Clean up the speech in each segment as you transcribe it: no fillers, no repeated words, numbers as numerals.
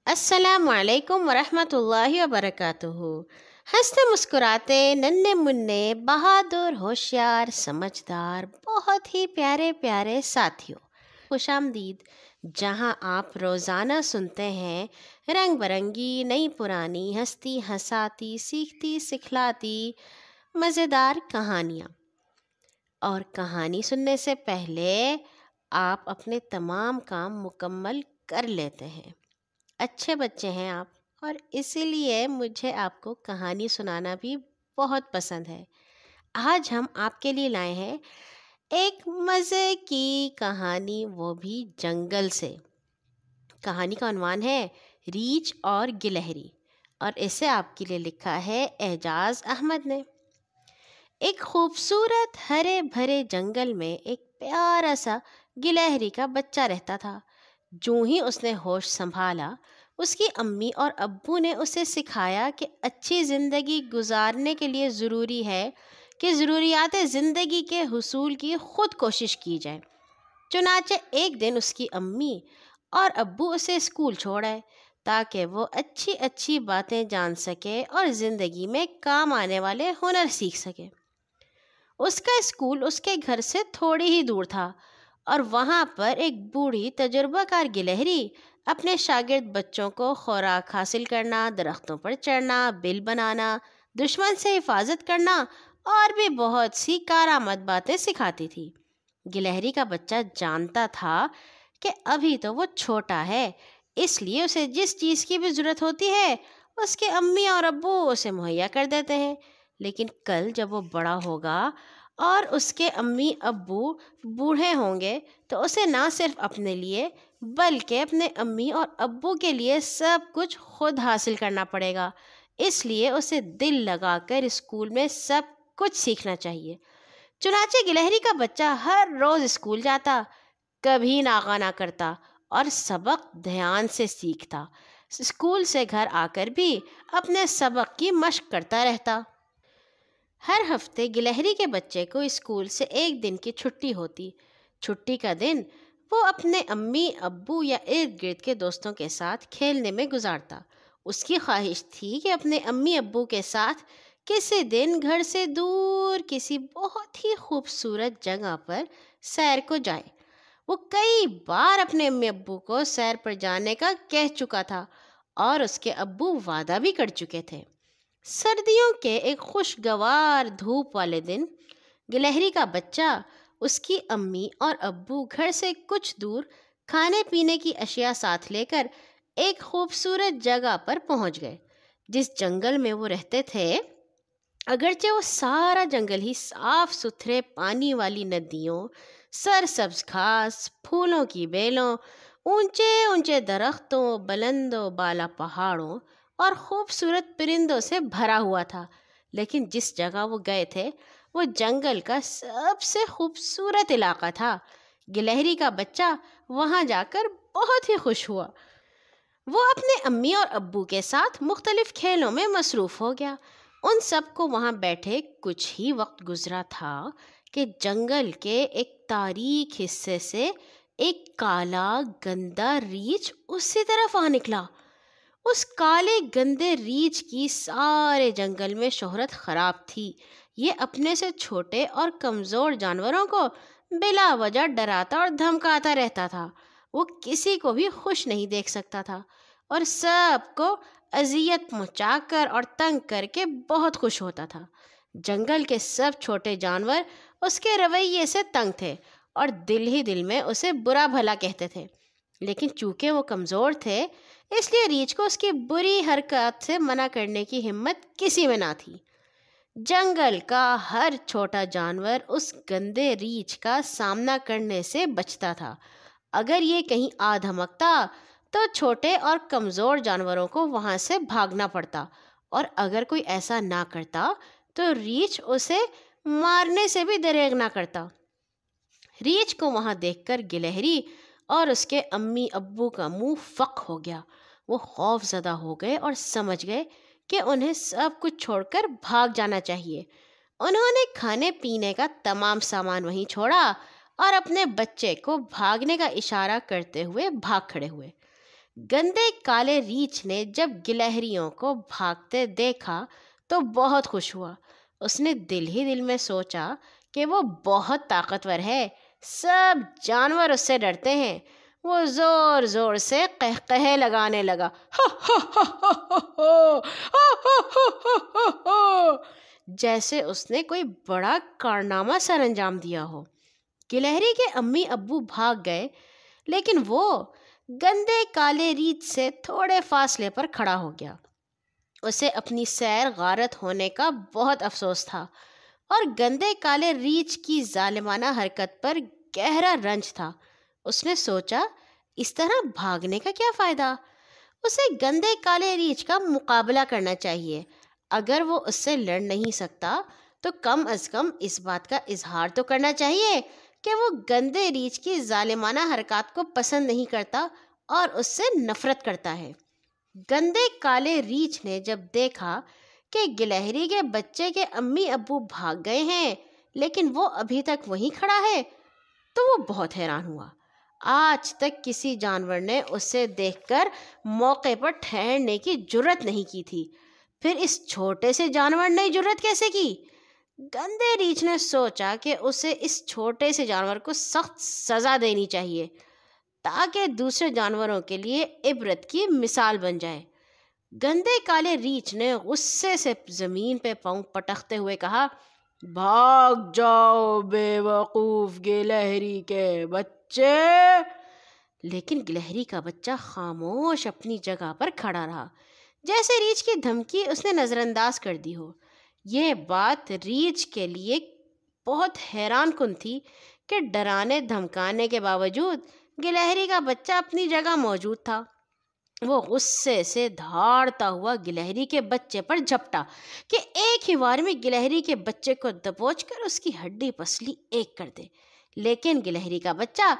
السلام علیکم ورحمۃ اللہ وبرکاتہ۔ ہنستے مسکراتے ننھے منھے بہادر ہوشیار سمجھدار بہت ہی پیارے پیارے ساتھیوں، خوش آمدید، جہاں آپ روزانہ سنتے ہیں رنگ برنگی نئی پرانی ہستی ہساتی سیکھتی سکھلاتی مزیدار کہانیاں۔ اور کہانی سننے سے پہلے آپ اپنے تمام کام مکمل کر لیتے ہیں۔ اچھے بچے ہیں آپ، اور اسی لیے مجھے آپ کو کہانی سنانا بھی بہت پسند ہے۔ آج ہم آپ کے لیے لائے ہیں ایک مزے کی کہانی، وہ بھی جنگل سے۔ کہانی کا عنوان ہے ریچھ اور گلہری، اور اسے آپ کے لیے لکھا ہے اعجاز احمد نے۔ ایک خوبصورت ہرے بھرے جنگل میں ایک پیارا سا گلہری کا بچہ رہتا تھا۔ جو ہی اس نے ہوش سنبھالا، اس کی امی اور ابو نے اسے سکھایا کہ اچھی زندگی گزارنے کے لیے ضروری ہے کہ ضروریات زندگی کے حصول کی خود کوشش کی جائے۔ چنانچہ ایک دن اس کی امی اور ابو اسے اسکول چھوڑ آئے تاکہ وہ اچھی اچھی باتیں جان سکے اور زندگی میں کام آنے والے ہنر سیکھ سکے۔ اس کا اسکول اس کے گھر سے تھوڑی ہی دور تھا، اور وہاں پر ایک بوڑھی تجربہ کار گلہری اپنے شاگرد بچوں کو خوراک حاصل کرنا، درختوں پر چڑھنا، بل بنانا، دشمن سے حفاظت کرنا اور بھی بہت سی کارآمد باتیں سکھاتی تھی۔ گلہری کا بچہ جانتا تھا کہ ابھی تو وہ چھوٹا ہے، اس لیے اسے جس چیز کی بھی ضرورت ہوتی ہے اس کے امی اور ابو اسے مہیا کر دیتے ہیں۔ لیکن کل جب وہ بڑا ہوگا اور اس کے امی ابو بوڑھے ہوں گے تو اسے نہ صرف اپنے لیے بلکہ اپنے امی اور ابو کے لیے سب کچھ خود حاصل کرنا پڑے گا۔ اس لیے اسے دل لگا کر اسکول میں سب کچھ سیکھنا چاہیے۔ چنانچہ گلہری کا بچہ ہر روز اسکول جاتا، کبھی ناغہ نہ کرتا اور سبق دھیان سے سیکھتا۔ اسکول سے گھر آ کر بھی اپنے سبق کی مشق کرتا رہتا۔ ہر ہفتے گلہری کے بچے کو اسکول سے ایک دن کی چھٹی ہوتی۔ چھٹی کا دن وہ اپنے امی ابو یا ارد گرد کے دوستوں کے ساتھ کھیلنے میں گزارتا۔ اس کی خواہش تھی کہ اپنے امی ابو کے ساتھ کسی دن گھر سے دور کسی بہت ہی خوبصورت جگہ پر سیر کو جائے۔ وہ کئی بار اپنے امی ابو کو سیر پر جانے کا کہہ چکا تھا، اور اس کے ابو وعدہ بھی کر چکے تھے۔ سردیوں کے ایک خوشگوار دھوپ والے دن گلہری کا بچہ، اس کی امی اور ابو گھر سے کچھ دور کھانے پینے کی اشیاء ساتھ لے کر ایک خوبصورت جگہ پر پہنچ گئے۔ جس جنگل میں وہ رہتے تھے، اگرچہ وہ سارا جنگل ہی صاف ستھرے پانی والی ندیوں، سرسبز گھاس، پھولوں کی بیلوں، اونچے اونچے درختوں، بلند و بالا پہاڑوں اور خوبصورت پرندوں سے بھرا ہوا تھا، لیکن جس جگہ وہ گئے تھے وہ جنگل کا سب سے خوبصورت علاقہ تھا۔ گلہری کا بچہ وہاں جا کر بہت ہی خوش ہوا۔ وہ اپنے امی اور ابو کے ساتھ مختلف کھیلوں میں مصروف ہو گیا۔ ان سب کو وہاں بیٹھے کچھ ہی وقت گزرا تھا کہ جنگل کے ایک تاریک حصے سے ایک کالا گندا ریچھ اسی طرف آ نکلا۔ اس کالے گندے ریچھ کی سارے جنگل میں شہرت خراب تھی۔ یہ اپنے سے چھوٹے اور کمزور جانوروں کو بلا وجہ ڈراتا اور دھمکاتا رہتا تھا۔ وہ کسی کو بھی خوش نہیں دیکھ سکتا تھا، اور سب کو اذیت پہنچا کر اور تنگ کر کے بہت خوش ہوتا تھا۔ جنگل کے سب چھوٹے جانور اس کے رویے سے تنگ تھے اور دل ہی دل میں اسے برا بھلا کہتے تھے، لیکن چونکہ وہ کمزور تھے اس لیے ریچھ کو اس کی بری حرکات سے منع کرنے کی ہمت کسی میں نہ تھی۔ جنگل کا ہر چھوٹا جانور اس گندے ریچھ کا سامنا کرنے سے بچتا تھا۔ اگر یہ کہیں آ دھمکتا تو چھوٹے اور کمزور جانوروں کو وہاں سے بھاگنا پڑتا، اور اگر کوئی ایسا نہ کرتا تو ریچھ اسے مارنے سے بھی دریغ نہ کرتا۔ ریچھ کو وہاں دیکھ کر گلہری اور اس کے امی ابو کا منہ فق ہو گیا۔ وہ خوف زدہ ہو گئے اور سمجھ گئے کہ انہیں سب کچھ چھوڑ کر بھاگ جانا چاہیے۔ انہوں نے کھانے پینے کا تمام سامان وہیں چھوڑا اور اپنے بچے کو بھاگنے کا اشارہ کرتے ہوئے بھاگ کھڑے ہوئے۔ گندے کالے ریچھ نے جب گلہریوں کو بھاگتے دیکھا تو بہت خوش ہوا۔ اس نے دل ہی دل میں سوچا کہ وہ بہت طاقتور ہے، سب جانور اس سے ڈرتے ہیں۔ وہ زور زور سے قہقہے لگانے لگا، جیسے اس نے کوئی بڑا کارنامہ سر انجام دیا ہو۔ گلہری کے امی ابو بھاگ گئے، لیکن وہ گندے کالے ریچھ سے تھوڑے فاصلے پر کھڑا ہو گیا۔ اسے اپنی سیر غارت ہونے کا بہت افسوس تھا اور گندے کالے ریچھ کی ظالمانہ حرکت پر گہرا رنج تھا۔ اس نے سوچا، اس طرح بھاگنے کا کیا فائدہ؟ اسے گندے کالے ریچھ کا مقابلہ کرنا چاہیے۔ اگر وہ اس سے لڑ نہیں سکتا تو کم از کم اس بات کا اظہار تو کرنا چاہیے کہ وہ گندے ریچھ کی ظالمانہ حرکات کو پسند نہیں کرتا اور اس سے نفرت کرتا ہے۔ گندے کالے ریچھ نے جب دیکھا کہ گلہری کے بچے کے امی ابو بھاگ گئے ہیں لیکن وہ ابھی تک وہیں کھڑا ہے تو وہ بہت حیران ہوا۔ آج تک کسی جانور نے اسے دیکھ کر موقع پر ٹھہرنے کی جرت نہیں کی تھی، پھر اس چھوٹے سے جانور نے جرت کیسے کی؟ گندے ریچھ نے سوچا کہ اسے اس چھوٹے سے جانور کو سخت سزا دینی چاہیے تاکہ دوسرے جانوروں کے لیے عبرت کی مثال بن جائے۔ گندے کالے ریچھ نے غصے سے زمین پہ پاؤں پٹکتے ہوئے کہا، بھاگ جاؤ بے وقوف گلہری کے بچے! لیکن گلہری کا بچہ خاموش اپنی جگہ پر کھڑا رہا، جیسے ریچھ کی دھمکی اس نے نظر انداز کر دی ہو۔ یہ بات ریچھ کے لیے بہت حیران کن تھی کہ ڈرانے دھمکانے کے باوجود گلہری کا بچہ اپنی جگہ موجود تھا۔ وہ غصے سے دھاڑتا ہوا گلہری کے بچے پر جھپٹا کہ ایک ہی وار میں گلہری کے بچے کو دبوچ کر اس کی ہڈی پسلی ایک کر دے، لیکن گلہری کا بچہ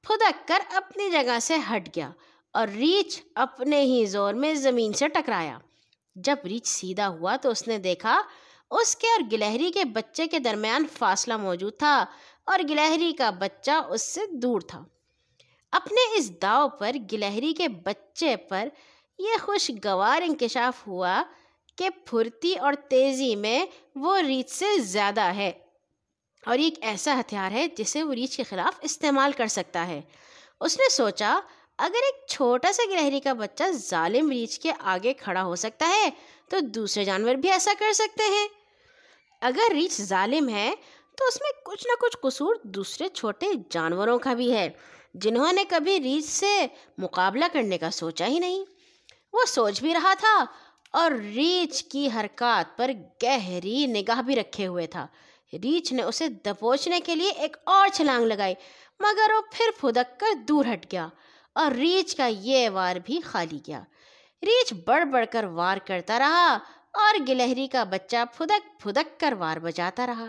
پھدک کر اپنی جگہ سے ہٹ گیا اور ریچھ اپنے ہی زور میں زمین سے ٹکرایا۔ جب ریچھ سیدھا ہوا تو اس نے دیکھا اس کے اور گلہری کے بچے کے درمیان فاصلہ موجود تھا اور گلہری کا بچہ اس سے دور تھا۔ اپنے اس داؤ پر گلہری کے بچے پر یہ خوشگوار انکشاف ہوا کہ پھرتی اور تیزی میں وہ ریچھ سے زیادہ ہے اور یہ ایک ایسا ہتھیار ہے جسے وہ ریچھ کے خلاف استعمال کر سکتا ہے۔ اس نے سوچا، اگر ایک چھوٹا سا گلہری کا بچہ ظالم ریچھ کے آگے کھڑا ہو سکتا ہے تو دوسرے جانور بھی ایسا کر سکتے ہیں۔ اگر ریچھ ظالم ہے تو اس میں کچھ نہ کچھ قصور دوسرے چھوٹے جانوروں کا بھی ہے جنہوں نے کبھی ریچھ سے مقابلہ کرنے کا سوچا ہی نہیں۔ وہ سوچ بھی رہا تھا اور ریچھ کی حرکات پر گہری نگاہ بھی رکھے ہوئے تھا۔ ریچھ نے اسے دبوچنے کے لیے ایک اور چھلانگ لگائی، مگر وہ پھر پھدک کر دور ہٹ گیا اور ریچھ کا یہ وار بھی خالی گیا۔ ریچھ بڑھ بڑھ کر وار کرتا رہا اور گلہری کا بچہ پھدک پھدک کر وار بجاتا رہا۔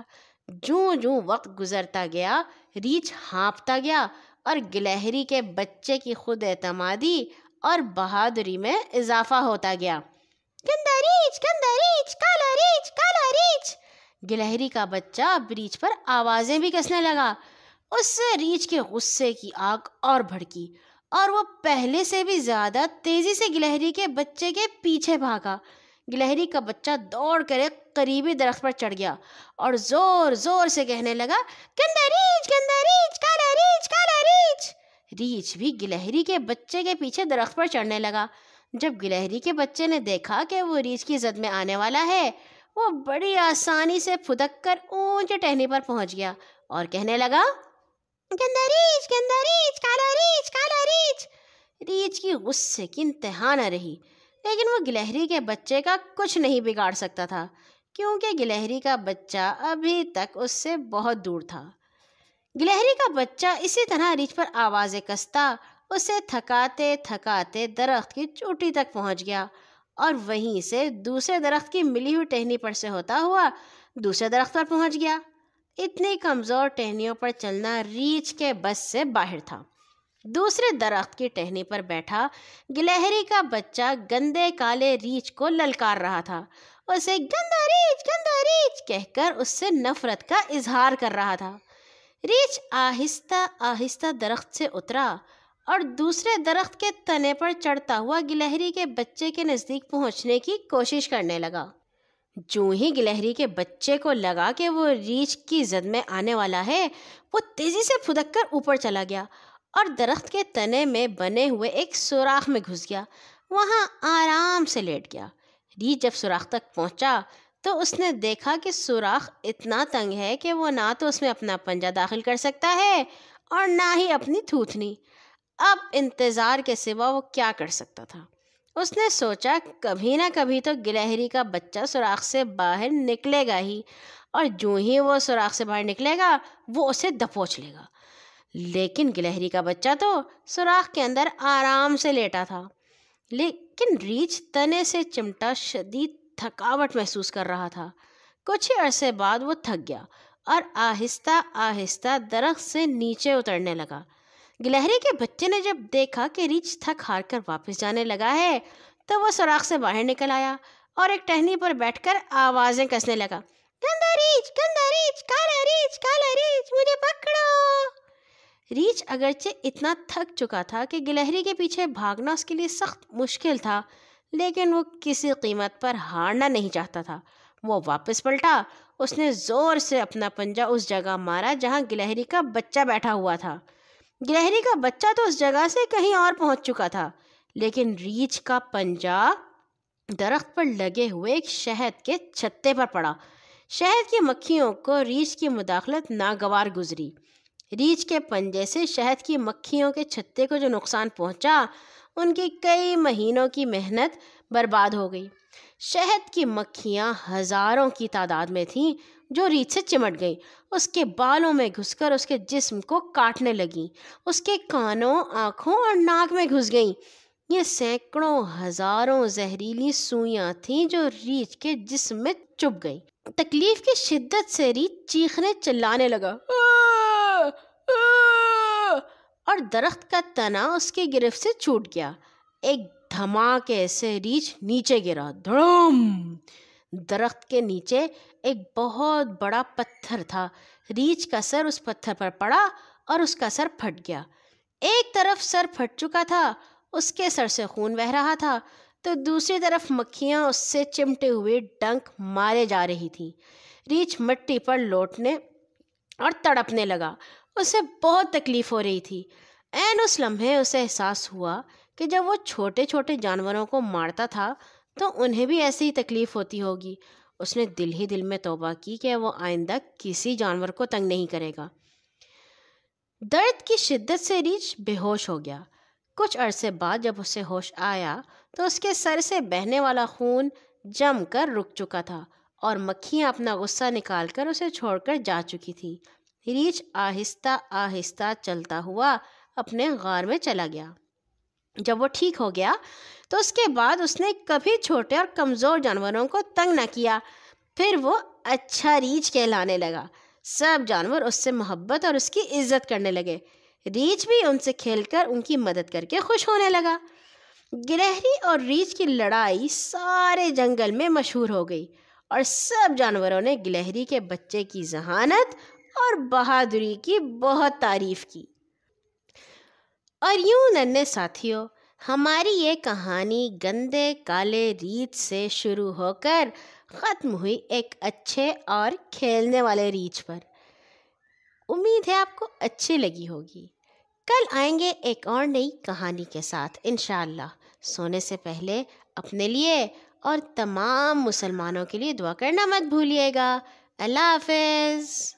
جوں جوں وقت گزرتا گیا ریچھ ہانپتا گیا اور گلہری کے بچے کی خود اعتمادی اور بہادری میں اضافہ ہوتا گیا۔ گندا ریچھ، کالا ریچھ، کالا ریچھ! گلہری کا بچہ اب ریچھ پر آوازیں بھی کسنے لگا۔ اس سے ریچھ کے غصے کی آگ اور بھڑکی اور وہ پہلے سے بھی زیادہ تیزی سے گلہری کے بچے کے پیچھے بھاگا۔ گلہری کا بچہ دوڑ کر ایک قریبی درخت پر چڑھ گیا اور زور زور سے کہنے لگا، گندا ریچھ، کالا ریچھ، کالا ریچھ! ریچھ بھی گلہری کے بچے کے پیچھے درخت پر چڑھنے لگا۔ جب گلہری کے بچے نے دیکھا کہ وہ ریچھ کی زد میں آنے والا ہے، وہ بڑی آسانی سے پھدک کر اونچے ٹہنی پر پہنچ گیا اور کہنے لگا، گندا ریچھ، کالا ریچھ، کالا ریچھ! ریچھ کی غصے کی انتہا نہ رہی، لیکن وہ گلہری کے بچے کا کچھ نہیں بگاڑ سکتا تھا کیونکہ گلہری کا بچہ ابھی تک اس سے بہت دور تھا۔ گلہری کا بچہ اسی طرح ریچھ پر آوازیں کستا اسے تھکاتے تھکاتے درخت کی چوٹی تک پہنچ گیا اور وہیں سے دوسرے درخت کی ملی ہوئی ٹہنی پر سے ہوتا ہوا دوسرے درخت پر پہنچ گیا۔ اتنی کمزور ٹہنیوں پر چلنا ریچھ کے بس سے باہر تھا۔ دوسرے درخت کی ٹہنی پر بیٹھا گلہری کا بچہ گندے کالے ریچھ کو للکار رہا تھا، اسے گندا ریچھ کہہ کر اس سے نفرت کا اظہار کر رہا تھا۔ ریچھ آہستہ آہستہ درخت سے اترا اور دوسرے درخت کے تنے پر چڑھتا ہوا گلہری کے بچے کے نزدیک پہنچنے کی کوشش کرنے لگا۔ جو ہی گلہری کے بچے کو لگا کہ وہ ریچھ کی زد میں آنے والا ہے، وہ تیزی سے پھدک کر اوپر چلا گیا اور درخت کے تنے میں بنے ہوئے ایک سوراخ میں گھس گیا۔ وہاں آرام سے لیٹ گیا۔ ریچھ جب سوراخ تک پہنچا تو اس نے دیکھا کہ سوراخ اتنا تنگ ہے کہ وہ نہ تو اس میں اپنا پنجہ داخل کر سکتا ہے اور نہ ہی اپنی تھوتنی۔ اب انتظار کے سوا وہ کیا کر سکتا تھا؟ اس نے سوچا کبھی نہ کبھی تو گلہری کا بچہ سوراخ سے باہر نکلے گا ہی، اور جو ہی وہ سوراخ سے باہر نکلے گا وہ اسے دبوچ لے گا۔ لیکن گلہری کا بچہ تو سوراخ کے اندر آرام سے لیٹا تھا، لیکن ریچھ تنے سے چمٹا شدید تھکاوٹ محسوس کر رہا تھا۔ کچھ ہی عرصے بعد وہ تھک گیا اور آہستہ آہستہ درخت سے نیچے اترنے لگا۔ گلہری کے بچے نے جب دیکھا کہ ریچھ تھک ہار کر واپس جانے لگا ہے تو وہ سوراخ سے باہر نکل آیا اور ایک ٹہنی پر بیٹھ کر آوازیں کسنے لگا، گندا ریچھ، کالا ریچھ، مجھے پکڑو۔ ریچھ اگرچہ اتنا تھک چکا تھا کہ گلہری کے پیچھے بھاگنا اس کے لیے سخت مشکل تھا، لیکن وہ کسی قیمت پر ہارنا نہیں چاہتا تھا۔ وہ واپس پلٹا۔ اس نے زور سے اپنا پنجہ اس جگہ مارا جہاں گلہری کا بچہ بیٹھا ہوا تھا۔ گلہری کا بچہ تو اس جگہ سے کہیں اور پہنچ چکا تھا، لیکن ریچھ کا پنجہ درخت پر لگے ہوئے ایک شہد کے چھتے پر پڑا۔ شہد کی مکھیوں کو ریچھ کی مداخلت ناگوار گزری۔ ریچھ کے پنجے سے شہد کی مکھیوں کے چھتے کو جو نقصان پہنچا، ان کی کئی مہینوں کی محنت برباد ہو گئی۔ شہد کی مکھیاں ہزاروں کی تعداد میں تھیں جو ریچھ سے چمٹ گئیں، اس کے بالوں میں گھس کر اس کے جسم کو کاٹنے لگیں، اس کے کانوں، آنکھوں اور ناک میں گھس گئیں۔ یہ سینکڑوں ہزاروں زہریلی سوئیاں تھیں جو ریچھ کے جسم میں چبھ گئیں۔ تکلیف کی شدت سے ریچھ چیخنے چلانے لگا اور درخت کا تنا اس کی گرفت سے چھوٹ گیا۔ ایک دھماکے سے ریچھ نیچے گرا، دھڑم۔ درخت کے نیچے ایک بہت بڑا پتھر تھا۔ ریچھ کا سر اس پتھر پر پڑا اور اس کا سر پھٹ گیا۔ ایک طرف سر پھٹ چکا تھا، اس کے سر سے خون بہہ رہا تھا، تو دوسری طرف مکھیاں اس سے چمٹے ہوئے ڈنک مارے جا رہی تھیں۔ ریچھ مٹی پر لوٹنے اور تڑپنے لگا۔ اسے بہت تکلیف ہو رہی تھی۔ عین اس لمحے اسے احساس ہوا کہ جب وہ چھوٹے چھوٹے جانوروں کو مارتا تھا تو انہیں بھی ایسی ہی تکلیف ہوتی ہوگی۔ اس نے دل ہی دل میں توبہ کی کہ وہ آئندہ کسی جانور کو تنگ نہیں کرے گا۔ درد کی شدت سے ریچھ بے ہوش ہو گیا۔ کچھ عرصے بعد جب اسے ہوش آیا تو اس کے سر سے بہنے والا خون جم کر رک چکا تھا اور مکھیاں اپنا غصہ نکال کر اسے چھوڑ کر جا چکی تھیں۔ ریچھ آہستہ آہستہ چلتا ہوا اپنے غار میں چلا گیا۔ جب وہ ٹھیک ہو گیا تو اس کے بعد اس نے کبھی چھوٹے اور کمزور جانوروں کو تنگ نہ کیا۔ پھر وہ اچھا ریچھ کہلانے لگا۔ سب جانور اس سے محبت اور اس کی عزت کرنے لگے۔ ریچھ بھی ان سے کھیل کر ان کی مدد کر کے خوش ہونے لگا۔ گلہری اور ریچھ کی لڑائی سارے جنگل میں مشہور ہو گئی اور سب جانوروں نے گلہری کے بچے کی ذہانت اور بہادری کی بہت تعریف کی۔ اور یوں ننھے ساتھیوں، ہماری یہ کہانی گندے کالے ریچھ سے شروع ہو کر ختم ہوئی ایک اچھے اور کھیلنے والے ریچھ پر۔ امید ہے آپ کو اچھی لگی ہوگی۔ کل آئیں گے ایک اور نئی کہانی کے ساتھ انشاءاللہ۔ سونے سے پہلے اپنے لیے اور تمام مسلمانوں کے لیے دعا کرنا مت بھولیے گا۔ اللہ حافظ۔